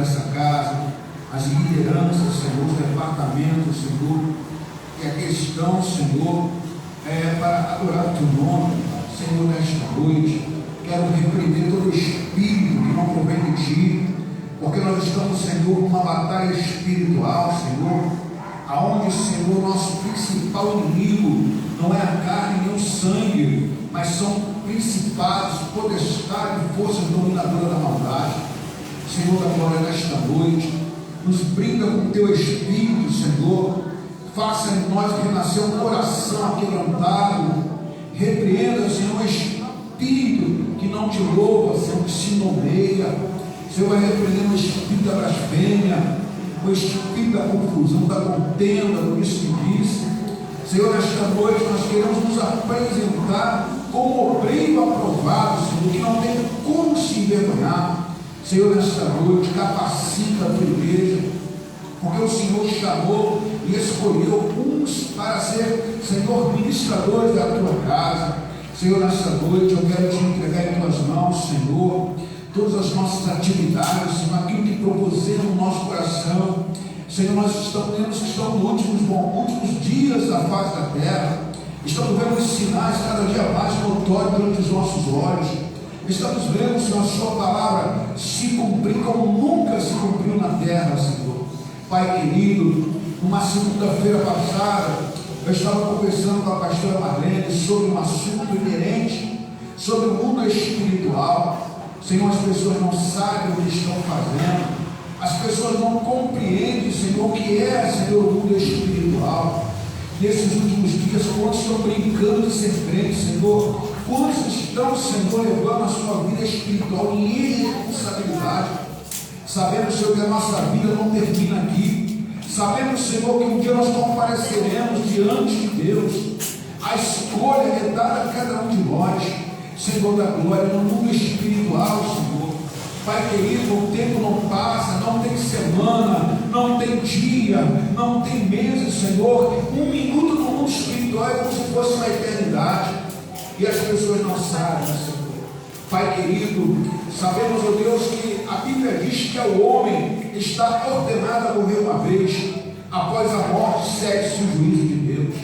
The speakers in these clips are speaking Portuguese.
dessa casa, as lideranças, Senhor, os departamentos, Senhor, que aqui estão, Senhor, para adorar o Teu nome, Senhor, nesta noite. Quero repreender todo espírito que não provém de Ti, porque nós estamos, Senhor, numa batalha espiritual, Senhor, aonde, Senhor, nosso principal inimigo não é a carne nem o sangue, mas são principados, potestades, forças dominadoras da maldade. Senhor da glória, nesta noite, nos brinda com o Teu Espírito, Senhor. Faça em nós renascer um coração aquebrantado. Repreenda, Senhor, o espírito que não te louva, Senhor, que se nomeia. Senhor, vai repreender o espírito da blasfêmia, o espírito da confusão, da contenda, do disse. Senhor, nesta noite nós queremos nos apresentar como obreiro aprovado, Senhor, que não tem como se envergonhar. Senhor, nesta noite, capacita a tua igreja, porque o Senhor chamou e escolheu uns para ser, Senhor, ministradores da tua casa. Senhor, nesta noite eu quero te entregar em tuas mãos, Senhor, todas as nossas atividades, Senhor, aquilo que propusemos no nosso coração. Senhor, nós estamos nos últimos dias da face da terra. Estamos vendo os sinais cada dia mais notórios perante os nossos olhos. Estamos vendo, Senhor, a Sua palavra se cumprir como nunca se cumpriu na terra, Senhor. Pai querido, numa segunda-feira passada, eu estava conversando com a pastora Marlene sobre um assunto inerente, sobre o mundo espiritual. Senhor, as pessoas não sabem o que estão fazendo, as pessoas não compreendem, Senhor, o que é, Senhor, o mundo espiritual. Nesses últimos dias, quantos estão brincando de ser crentes, Senhor? Quantos estão, Senhor, levando a sua vida espiritual em irresponsabilidade? Sabemos, Senhor, que a nossa vida não termina aqui. Sabemos, Senhor, que um dia nós compareceremos diante de Deus. A escolha é dada a cada um de nós, Senhor da glória, no mundo espiritual, Senhor. Pai querido, o tempo não passa, não tem semana, não tem dia, não tem meses, Senhor. Um minuto no mundo espiritual é como se fosse uma eternidade. E as pessoas não sabem, Senhor. Pai querido, sabemos, ó Deus, que a Bíblia diz que o homem está ordenado a morrer uma vez, após a morte segue-se o juízo de Deus.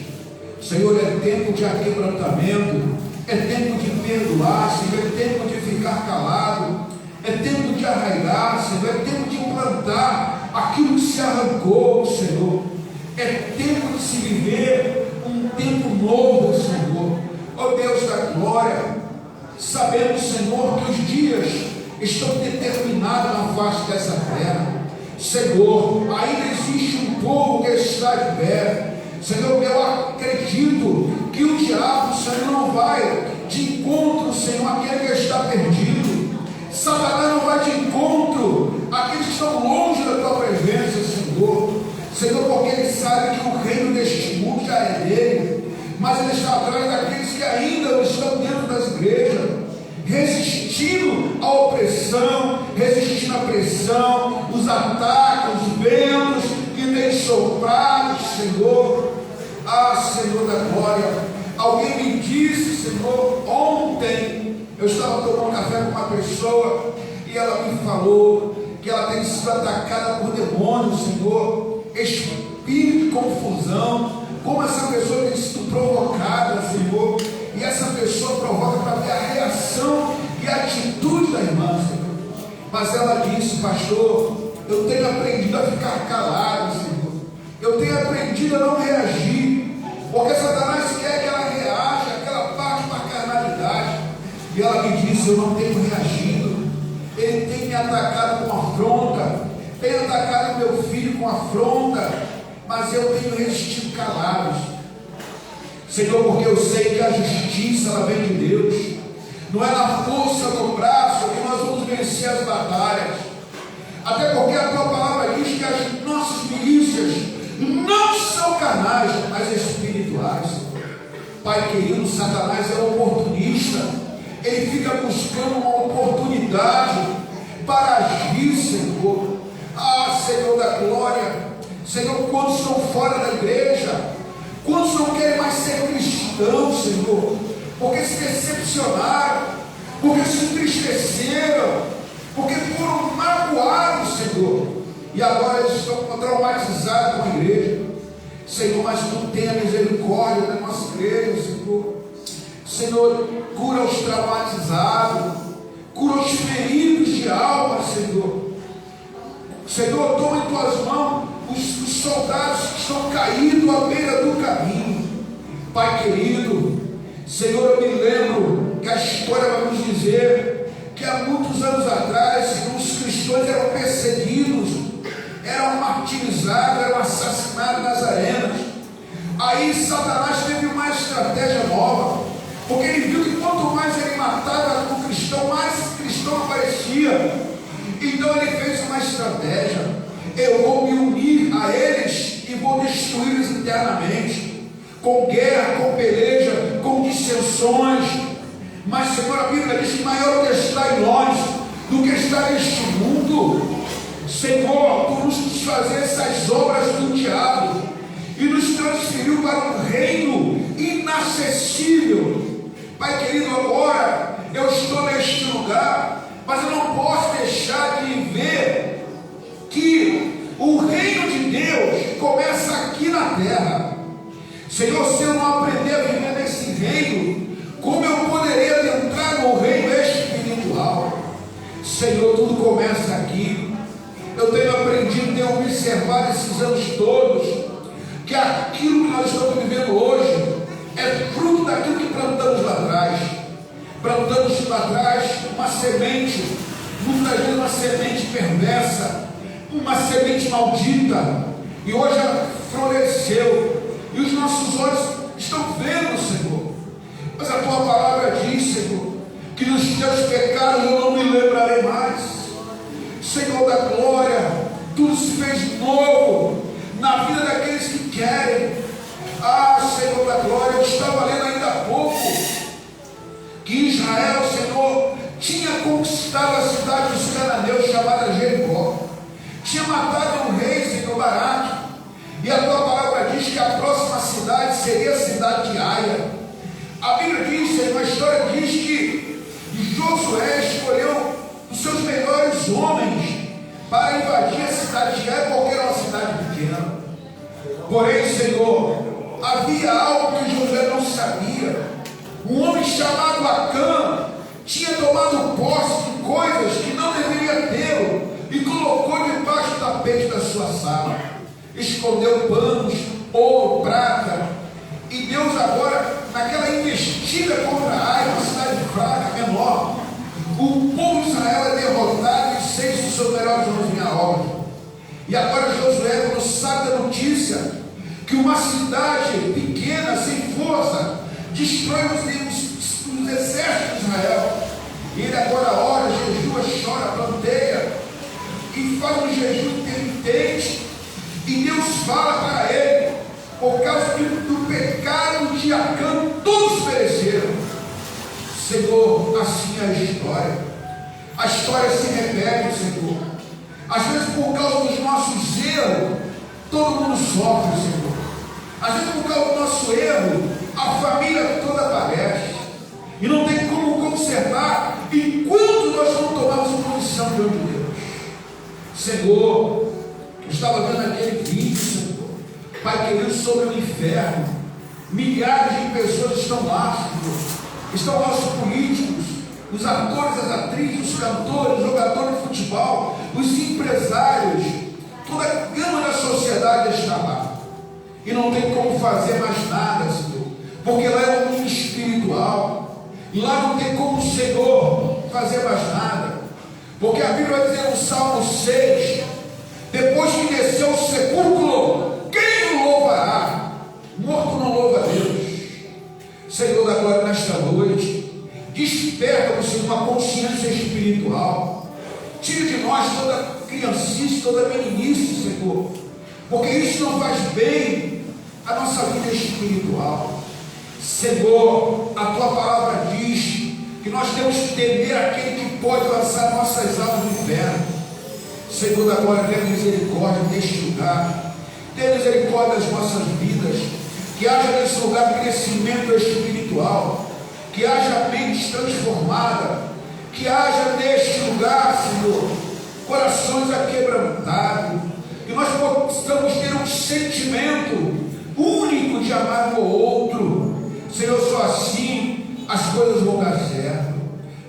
Senhor, é tempo de aquebrantamento, é tempo de perdoar, Senhor, é tempo de ficar calado, é tempo de arraigar, Senhor, é tempo de implantar aquilo que se arrancou, Senhor. É tempo de se viver um tempo novo, Senhor. Ó Deus da glória, sabemos, Senhor, que os dias estão determinados na face dessa terra. Senhor, ainda existe um povo que está de pé. Senhor, eu acredito que o diabo, Senhor, não vai de encontro, Senhor, àquele que está perdido. Satanás não vai de encontro àqueles que estão longe da tua presença, Senhor. Senhor, porque ele sabe que o reino deste mundo já é dele, mas ele está atrás daqueles que ainda estão dentro das igrejas, resistindo à opressão, resistindo à pressão, os ataques, os ventos que têm soprado, Senhor. Ah, Senhor da glória, alguém me disse, Senhor, ontem eu estava tomando café com uma pessoa e ela me falou que ela tem sido atacada por demônios, Senhor, espírito de confusão. Como essa pessoa tem sido provocada, Senhor, e essa pessoa provoca para ver a reação e a atitude da irmã, Senhor. Mas ela disse: pastor, eu tenho aprendido a ficar calado, Senhor, eu tenho aprendido a não reagir, porque Satanás quer que ela reaja, que ela parte para a carnalidade. E ela me disse: eu não tenho reagido, ele tem me atacado com afronta, tem atacado meu filho com afronta, mas eu tenho resistido calados, Senhor, porque eu sei que a justiça ela vem de Deus. Não é na força do braço que nós vamos vencer as batalhas, até porque a tua palavra diz que as nossas milícias não são carnais, mas espirituais. Pai querido, Satanás é oportunista, ele fica buscando uma oportunidade para agir, Senhor. Ah, Senhor da glória, Senhor, quantos estão fora da igreja, quantos não querem mais ser cristãos, Senhor, porque se decepcionaram, porque se entristeceram, porque foram magoados, Senhor. Senhor, e agora eles estão traumatizados com a igreja. Senhor, mas Tu tenha misericórdia da nossa igreja, Senhor. Senhor, cura os traumatizados, cura os feridos de alma, Senhor. Senhor, toma em Tuas mãos os soldados que estão caídos à beira do caminho. Pai querido, Senhor, eu me lembro que a história vai nos dizer que há muitos anos atrás os cristãos eram perseguidos, eram martirizados, eram assassinados nas arenas. Aí Satanás teve uma estratégia nova, porque ele viu que quanto mais ele matava o cristão, mais cristão aparecia. Então ele fez uma estratégia: eu vou me unir a eles e vou destruí-los internamente, com guerra, com peleja, com dissensões. Mas, Senhor, a Bíblia diz que maior é o que está em nós do que está neste mundo. Senhor, Tu nos desfazer essas obras do diabo e nos transferiu para um reino inacessível. Pai querido, agora eu estou neste lugar, mas eu não posso deixar de ver que o reino de Deus começa aqui na terra. Senhor, se eu não aprender a viver nesse reino, como eu poderia entrar no reino espiritual? Senhor, tudo começa aqui. Eu tenho aprendido, tenho observado esses anos todos, que aquilo que nós estamos vivendo hoje é fruto daquilo que plantamos lá atrás. Plantamos lá atrás uma semente, muitas vezes uma semente perversa, uma semente maldita, e hoje ela floresceu, e os nossos olhos estão vendo, Senhor. Mas a Tua palavra diz, Senhor, que nos teus pecados eu não me lembrarei mais. Senhor da glória, tudo se fez novo na vida daqueles que querem. Senhor da glória, eu estava lendo ainda há pouco que Israel, Senhor, tinha conquistado a cidade dos cananeus chamada Jericó, tinha matado um rei, Senhor, Baraque, e a Tua palavra diz que a próxima cidade seria a cidade de Aia. A Bíblia diz, Senhor, a história diz que Josué escolheu os seus melhores homens para invadir a cidade de Ai, porque era uma cidade pequena. Porém, Senhor, havia algo que Josué não sabia. Um homem chamado Acã tinha tomado posse de coisas que não deveria ter e colocou debaixo do tapete da sua sala. Escondeu panos, ouro, prata. E Deus agora, naquela investida contra Ai, uma cidade fraca, menor, o povo de Israel é derrotado e 6 dos seus melhores homens em obra. E agora Josué, quando sabe da notícia que uma cidade pequena, sem força, destrói os exércitos de Israel, e ele agora ora, jejua, chora, planteia e faz um jejum intermitente, e Deus fala para ele: por causa do pecado de Acã, todos pereceram. Senhor, assim é a história se repete, Senhor. Às vezes por causa dos nossos erros, todo mundo sofre, Senhor. Às vezes por causa do nosso erro, a família toda padece, e não tem como consertar enquanto nós não tomarmos posição diante de Deus. Senhor, eu estava vendo aquele vídeo, Senhor, Pai querido, sobre o inferno. Milhares de pessoas estão lá, Senhor. Estão lá os políticos, os atores, as atrizes, os cantores, os jogadores de futebol, os empresários, toda a gama da sociedade está lá. E não tem como fazer mais nada, Senhor, porque lá é um mundo espiritual. E lá não tem como o Senhor fazer mais nada. Porque a Bíblia vai dizer no Salmo 6, depois que desceu o sepulcro, quem o louvará? Morto não louva a Deus. Senhor da glória, nesta noite, desperta-nos, Senhor, uma consciência espiritual. Tira de nós toda criancice, toda meninice, Senhor, porque isso não faz bem à nossa vida espiritual. Senhor, a Tua palavra diz que nós temos que temer aquele que pode lançar nossas almas no inferno. Senhor da glória, tenha misericórdia neste lugar, tenha misericórdia das nossas vidas. Que haja nesse lugar crescimento espiritual, que haja mentes transformadas, que haja neste lugar, Senhor, corações aquebrantados, que nós possamos ter um sentimento único de amar o outro. Senhor, só assim as coisas vão dar certo.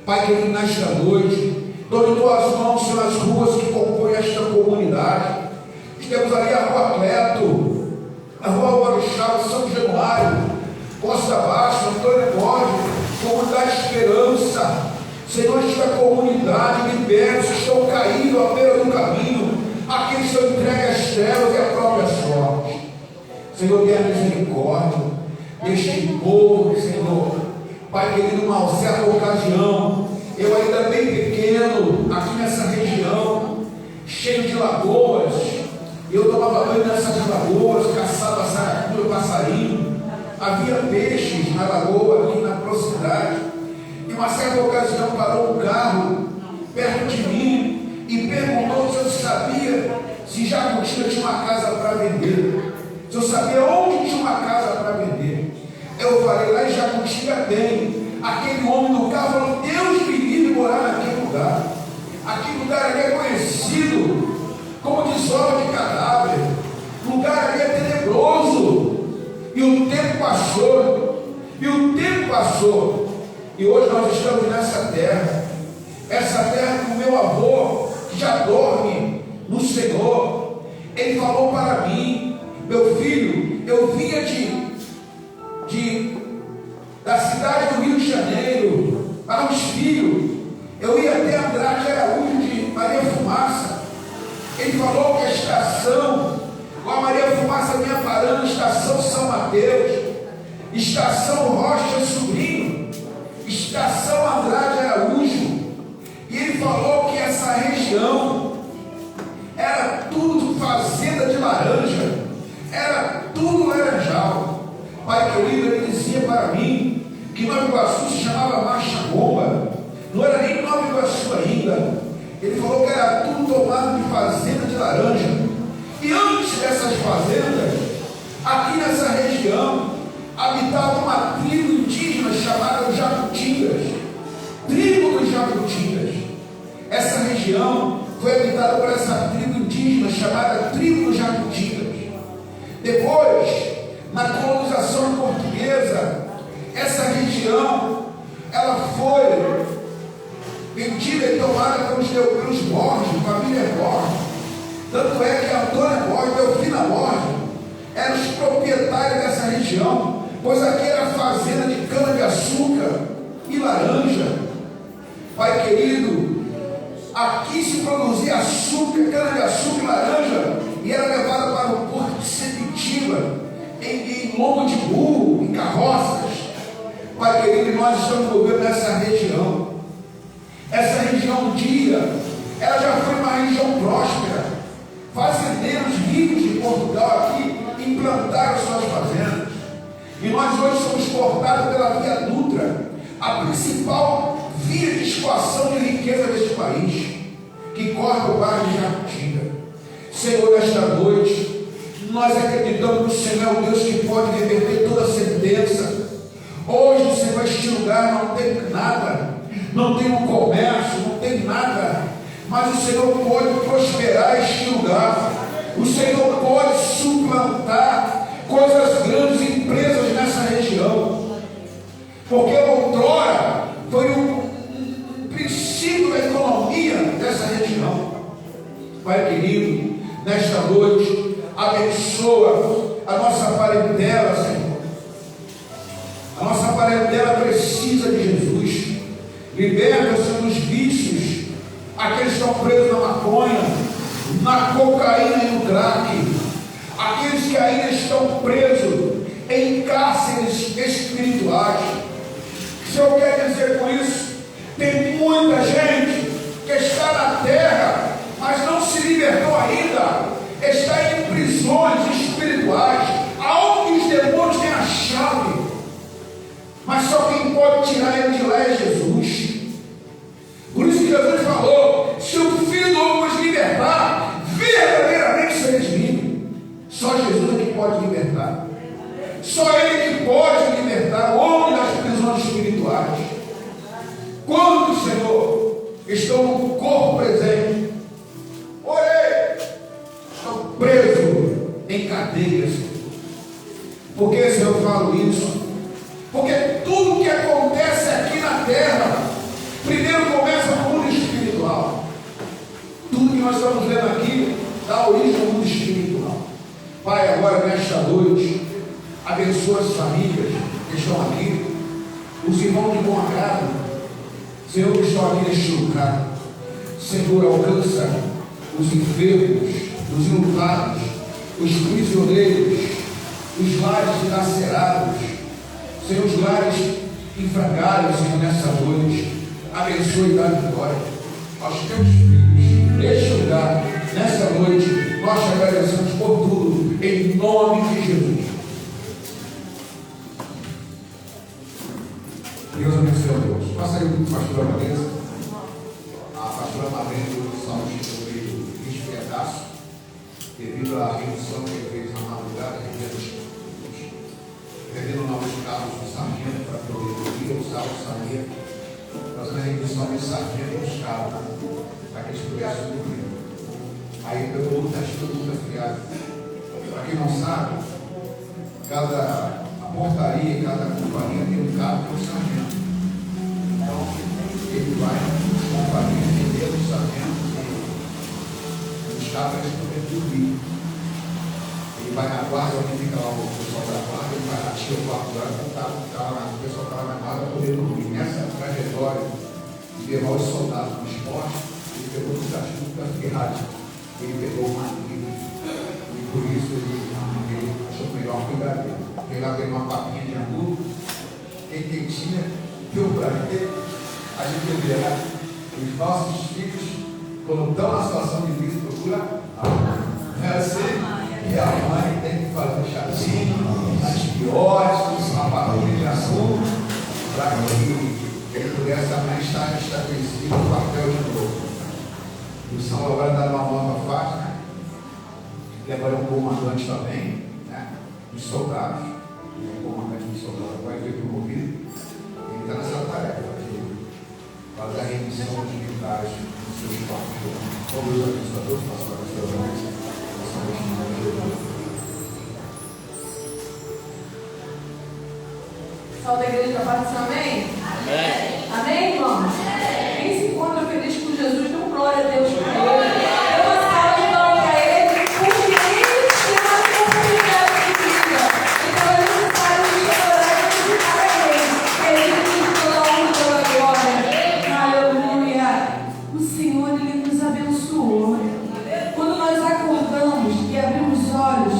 Pai querido, nesta noite, tome tuas mãos, Senhor, nas ruas que compõem esta comunidade. Temos ali a Rua Cleto, a Rua Guarujá, São Januário, Costa Baixa, Antônio Borges, Comunidade Esperança. Senhor, esta comunidade, libertos, estão caídos à beira do caminho, aqueles que estão entregues às trevas e à própria sorte. Senhor, tenha misericórdia deste povo, Senhor. Pai querido, uma certa ocasião, eu ainda bem pequeno, aqui nessa região, cheio de lagoas, eu tomava banho nessas lagoas, caçava saracuja, passarinho, havia peixes na lagoa, aqui na proximidade. E uma certa ocasião parou um carro perto de mim e perguntou se eu sabia se Jacutinga tinha uma casa para vender, se eu sabia onde tinha uma casa para vender. Eu falei, lá em Jacutinga tem. Aquele homem do carro falou, Deus me livre morar naquele lugar. Aquele lugar ali é conhecido como desova de cadáver, lugar ali é tenebroso. E o tempo passou, e hoje nós estamos nessa terra, essa terra que o meu avô, que já dorme no Senhor, ele falou para mim, meu filho, eu vinha da cidade do Rio de Janeiro para os filhos, eu ia até Andrade Araújo de Maria Fumaça. Ele falou que a estação, com a Maria Fumaça vinha parando, estação São Mateus, estação Rocha Sobrinho, estação Andrade Araújo, e ele falou que essa região era tudo fazenda de laranja, era tudo laranjal. Pai querido, ele dizia para mim que Nova Iguaçu se chamava Marcha Bomba, não era nem Nova Iguaçu ainda. Ele falou que era tudo tomado de fazenda de laranja. E antes dessas fazendas, aqui nessa região, habitava uma tribo indígena chamada os Jacutingas. Tribo dos Jacutingas. Essa região foi habitada por essa tribo indígena chamada Tribo dos Jacutingas. Depois, na colonização portuguesa, essa região ela foi vendida e tomada pelos Borges, família Borges. Tanto é que Antônio Borges, Delfina Borges, eram os proprietários dessa região, pois aqui era fazenda de cana-de-açúcar e laranja. Pai querido, aqui se produzia açúcar, cana-de-açúcar e laranja, e era levada para o porto de Sepetiba, em lombo de burro, em carroças. Pai querido, nós estamos vivendo nessa região. Essa região um dia, ela já foi uma região próspera. Fazendeiros ricos de Portugal aqui implantaram suas fazendas. E nós hoje somos cortados pela Via Dutra, a principal via de escoação de riqueza deste país, que corre o bairro de Jacutinga. Senhor, nesta noite, nós acreditamos que o Senhor é o Deus que pode reverter toda a sentença. Hoje, Senhor, este lugar não tem nada, não tem um comércio, não tem nada, mas o Senhor pode prosperar este lugar. O Senhor pode suplantar coisas grandes, empresas nessa região, porque outrora foi um princípio da economia dessa região. Pai querido, nesta noite, abençoa a nossa parentela, Senhor. A nossa parentela precisa de Jesus. Liberta-se dos vícios, aqueles que estão presos na maconha, na cocaína e no crack, aqueles que ainda estão presos em cárceres espirituais. O que o Senhor quer dizer com isso? Tem muita gente que está na terra, mas não se libertou ainda, está em prisões espirituais, aonde os demônios têm a chave, mas só quem pode tirar ele de lá é Jesus. Por isso que Jesus falou: se o Filho do Homem vos libertar, verdadeiramente sereis livres. Só Jesus é que pode libertar. Só Ele que pode libertar o homem das prisões espirituais. Quando, Senhor, estão no corpo presente, preso em cadeias. Por que, Senhor, eu falo isso? Porque tudo que acontece aqui na terra, primeiro começa no mundo espiritual. Tudo que nós estamos vendo aqui dá origem ao mundo espiritual. Pai, agora nesta noite, abençoa as famílias que estão aqui, os irmãos de bom agrado, Senhor, que estão aqui neste lugar. Senhor, alcança os enfermos, os enlutados, os prisioneiros, os lares dilacerados, Senhor, os lares em Senhor, nessa noite. Abençoe e dá vitória aos teus filhos neste lugar, nessa noite. Nós te agradecemos por tudo, em nome de Jesus. Deus abençoe a Deus. Passa aí o pastor Vanessa. A pastora Madrinha do Salmo instituído 20 pedaços, devido à redução que ele fez na madrugada, revendo novos carros do sargento para poder ouvir, usar o sargento, fazendo a redução desse sargento dos carros, para que eles pudessem ouvir. Aí pegou o teste do mundo friado. Para quem não sabe, cada portaria, cada companhia tem um carro com o sargento. Então, ele vai na companhia entender o sargento e buscar para eles poderem dormir. Ele vai na guarda, onde fica lá o pessoal da guarda, ele vai lá, tira o quarto da guarda, o pessoal estava na guarda para poder dormir. Nessa trajetória de levar os soldados no esporte, ele pegou o desafio da ferragem. Ele pegou uma livre e por isso ele achou melhor cuidar dele. Ele lá tem uma papinha de angu, quem tinha, deu para ele. A gente verá os nossos filhos, quando estão na situação de crise, procura a mãe. Não é assim? E a mãe tem que fazer um chazinho, antibióticos, uma papinha de açúcar, para que ele pudesse amanhã estar estabelecido no papel de novo. O São agora está numa nova fase, né? E agora é um comandante também, né? Dos soldados. O comandante dos soldados vai ver promovido. Ele está nessa tarefa de fazer a remissão dos militares dos seus quartos. Como Deus abençoe a todos, pastor, a sua bênção. Salve a igreja da paz, amém? Amém. Amém, irmãos? Quem se encontra feliz com Jesus, dê glória a Deus por ele. Dê uma salva de palmas para ele, porque ele tem uma oportunidade de vida. Então é necessário nos adorar e glorificar a ele. Ele tem toda a honra e toda a glória. Aleluia. O Senhor, ele nos abençoou. Quando nós acordamos e abrimos os olhos,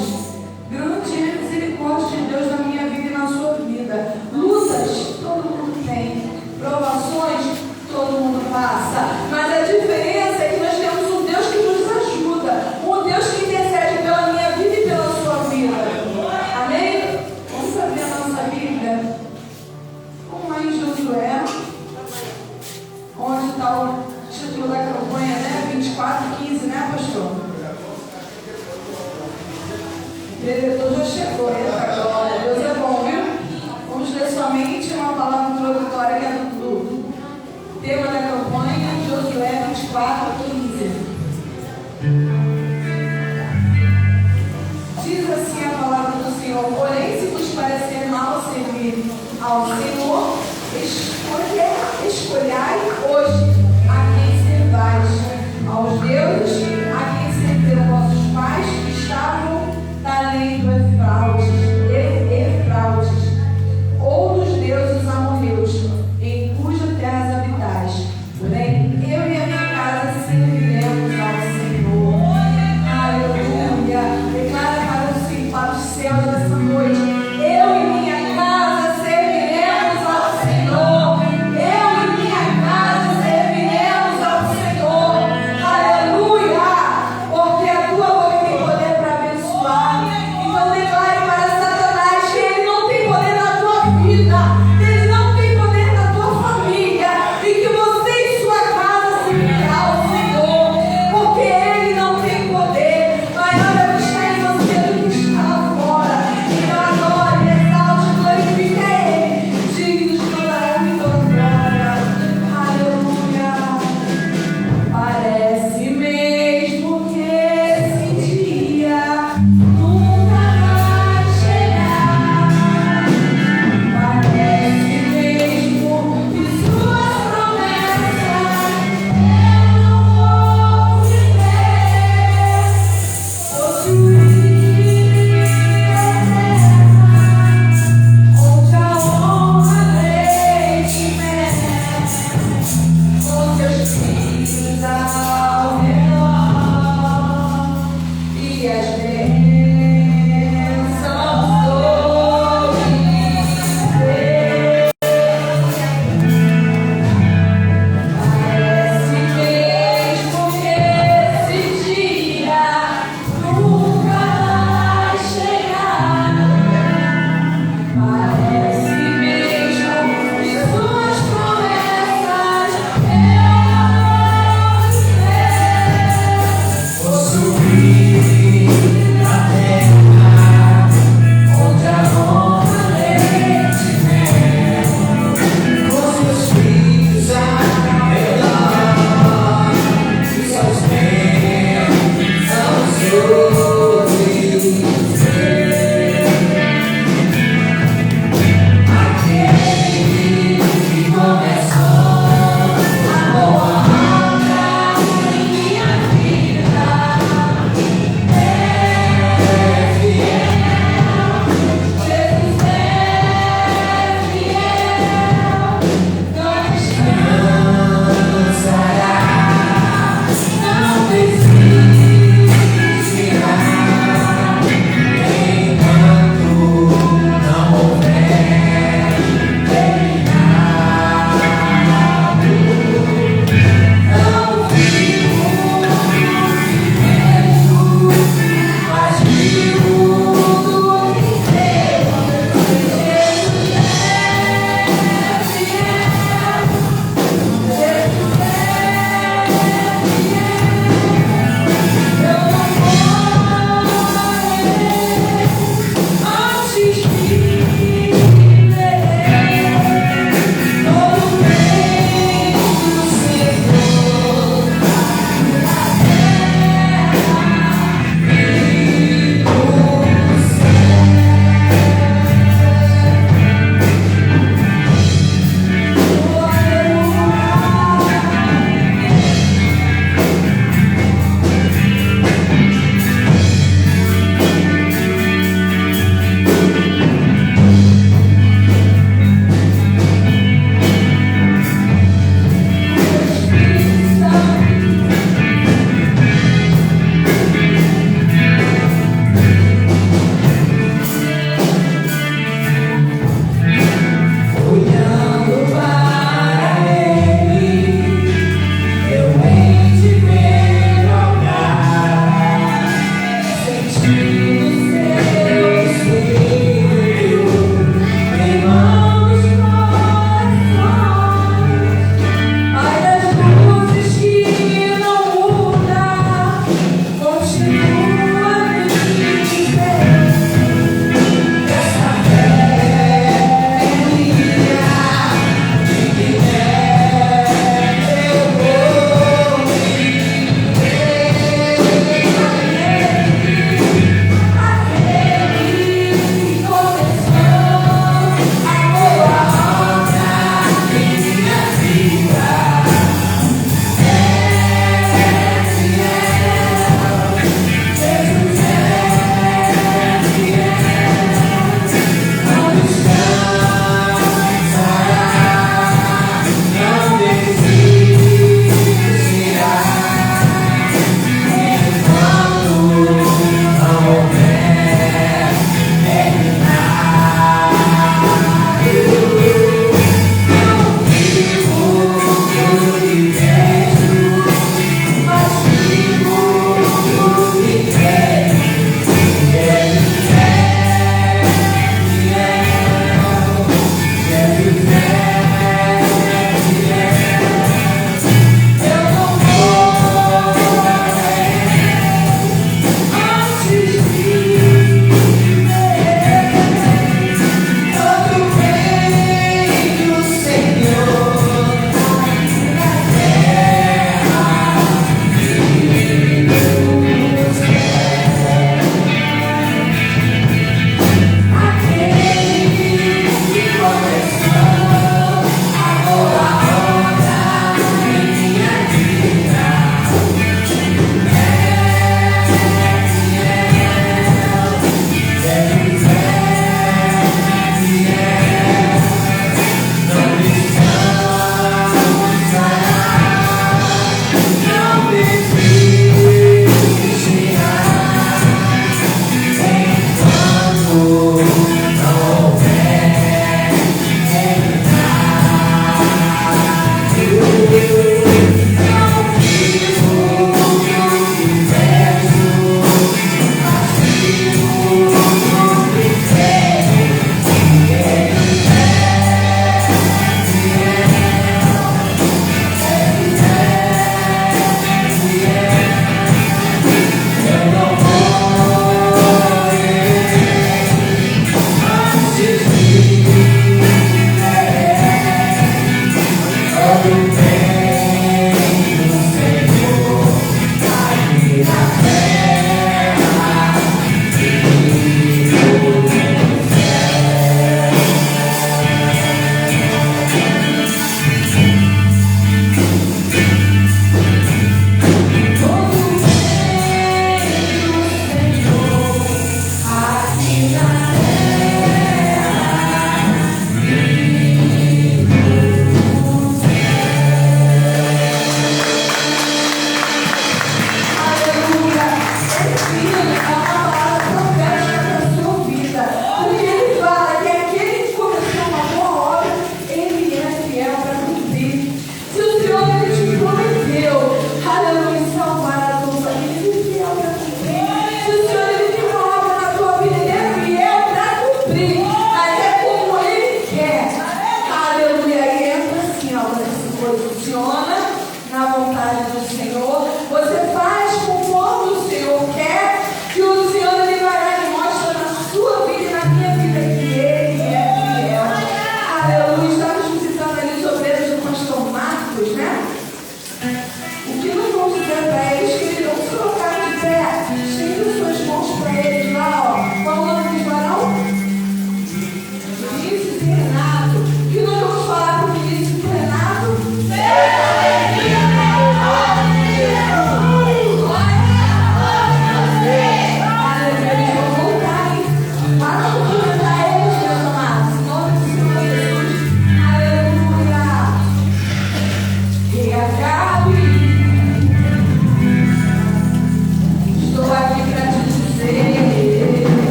grande é a misericórdia de Deus na minha vida e na sua vida. Lutas, todo mundo tem. Provações, todo mundo passa. Mas a diferença é que nós temos um Deus que nos ajuda. Um Deus que intercede pela minha vida e pela sua vida. Amém? Vamos abrir a nossa Bíblia. Vamos lá em Josué. Onde está o título da campanha, né? 24:15, né, pastor? O diretor já chegou, eita glória. Deus é bom, viu? Vamos ler somente uma palavra introdutória que é do tema da campanha, Josué 24:15. Diz assim a palavra do Senhor: porém, se vos parecer mal servir ao Senhor, escolhai hoje a quem servais, aos deuses a quem serviram vossos pais que estavam da além do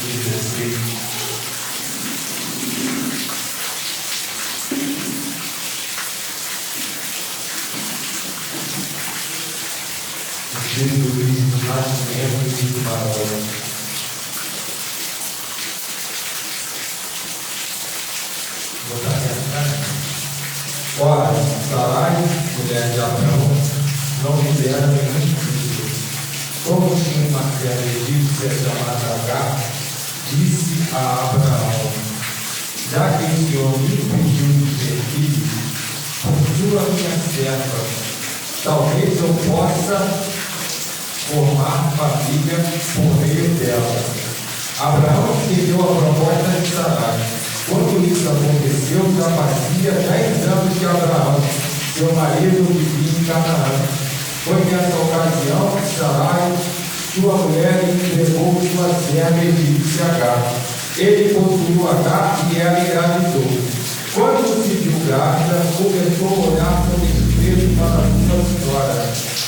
16. O Espírito Cristo nascimento e de maior. Ora, Sarai, mulher de Abraão, não lhe dera nenhum filho. Como tinha uma mulher egípcia chamada Agar, disse a Abraão: já que o Senhor me impediu de ter filho, por tua minha serva, talvez eu possa formar família por meio dela. Abraão entendeu a proposta de Sarai. Quando isso aconteceu, já fazia 10 anos que Abraão, seu marido, vivia em Canaã. Foi nessa ocasião que Sarai, sua mulher, entregou sua serva egípcia Agar. Ele possuiu Agar e ela engravidou. Quando se viu grávida, começou a olhar com desprezo para sua senhora.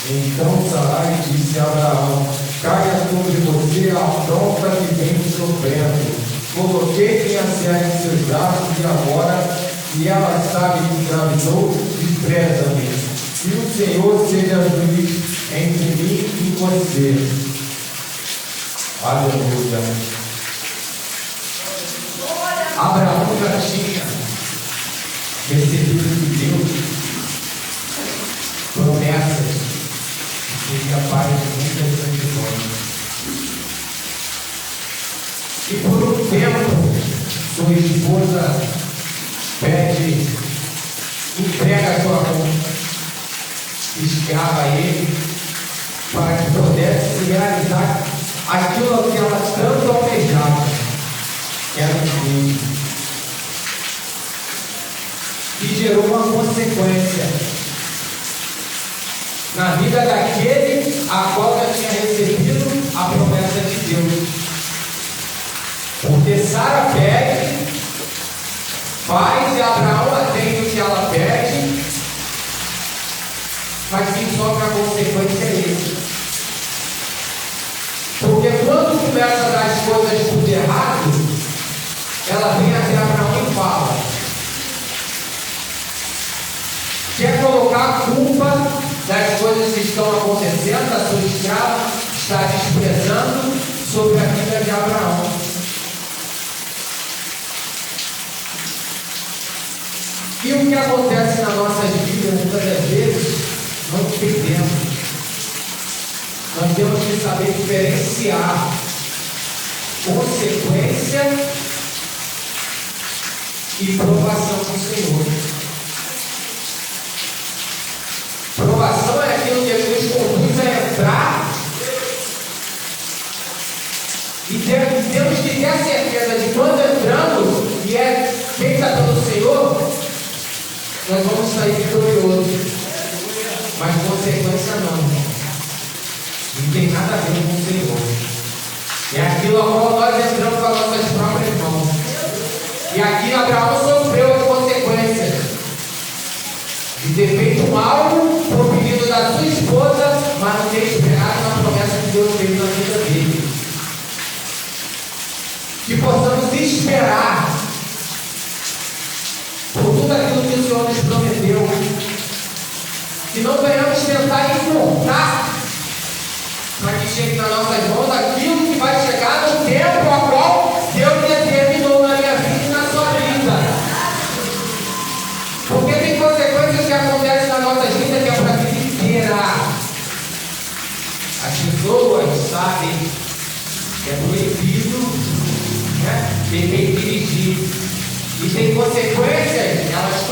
Então Sarai disse a Abraão: caia sobre você a afronta que vem me sofrendo. Coloquei minha serva em seus braços e agora, se ela sabe que engravidou, despreza-me. Que o Senhor seja juiz entre mim e você. Aleluia. Abraão já tinha recebido de Deus promessas que seria pai de muitas gerações. E por um tempo, sua esposa entrega sua escrava a ele, para que pudesse realizar aquilo que ela tanto almejava, que era um filho. E gerou uma consequência na vida daquele a qual já tinha recebido a promessa de Deus. Porque Sara pede, faz e Abraão atende o que ela pede, mas quem sofre a consequência é ele. Porque quando começa a dar as coisas tudo errado, ela vem até Abraão e fala: quer colocar a culpa das coisas que estão acontecendo, a sua escrava está desprezando sobre a vida de Abraão. E o que acontece nas nossas vidas, muitas das vezes, não entendemos. Nós temos que saber diferenciar consequência e provação do Senhor. Provação é aquilo que nos conduz a entrar e temos que ter a certeza de quando entramos e é feita pelo Senhor, nós vamos sair vitoriosos. Mas consequência não. Não tem nada a ver com o Senhor. É aquilo a qual nós entramos com as nossas próprias mãos. E aqui Abraão sofreu as consequências de ter feito algo por pedido da sua esposa, mas não ter esperado na promessa que Deus fez na vida dele. Que possamos esperar por tudo aquilo que o Senhor nos prometeu. Que não venhamos tentar importar para que chegue nas nossas mãos aquilo que vai chegar no tempo a qual Deus determinou na minha vida e na sua vida. Porque tem consequências que acontecem na nossa vida que é para a vida inteira. As pessoas sabem que é proibido, beber e dirigir. E tem consequências, elas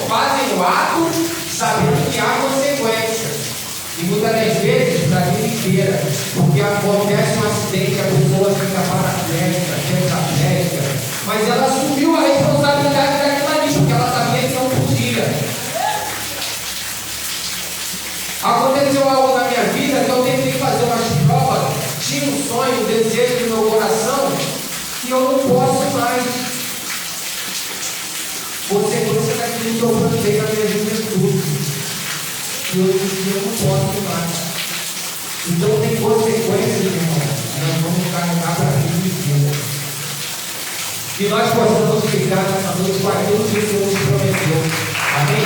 fazem o ato sabendo que há consequências. E muitas das vezes para a vida inteira. Porque acontece um acidente, a pessoa fica paraplégica, tetraplégica, mas ela assumiu a responsabilidade daquilo ali, porque ela sabia que não podia. Aconteceu algo na minha vida que eu tentei fazer umas provas, tinha um sonho, um desejo no meu coração, que eu não posso mais. Consequência daquilo que eu plantei na minha juventude. E hoje em dia eu não posso mais. Então tem consequências, irmão. Nós vamos carregar para a vida inteira. Que nós possamos ficar nessa noite com aquilo que o Senhor nos prometeu. Amém?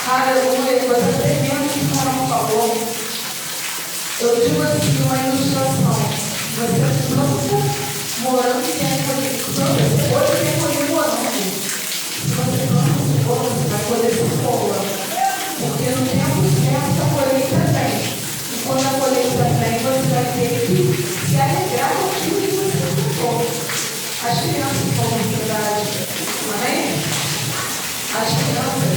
Aleluia, coisa tremenda que o Senhor falou. Eu digo assim, uma ilustração. Você planta morango e tem colher. Planta cebola e tem colher morango. Se você planta cebola, você vai colher cebola. Porque no tempo certo a colheita vem. E quando a colheita vem, você vai ter que se alegrar com aquilo que você plantou. As crianças são verdade. Amém? As crianças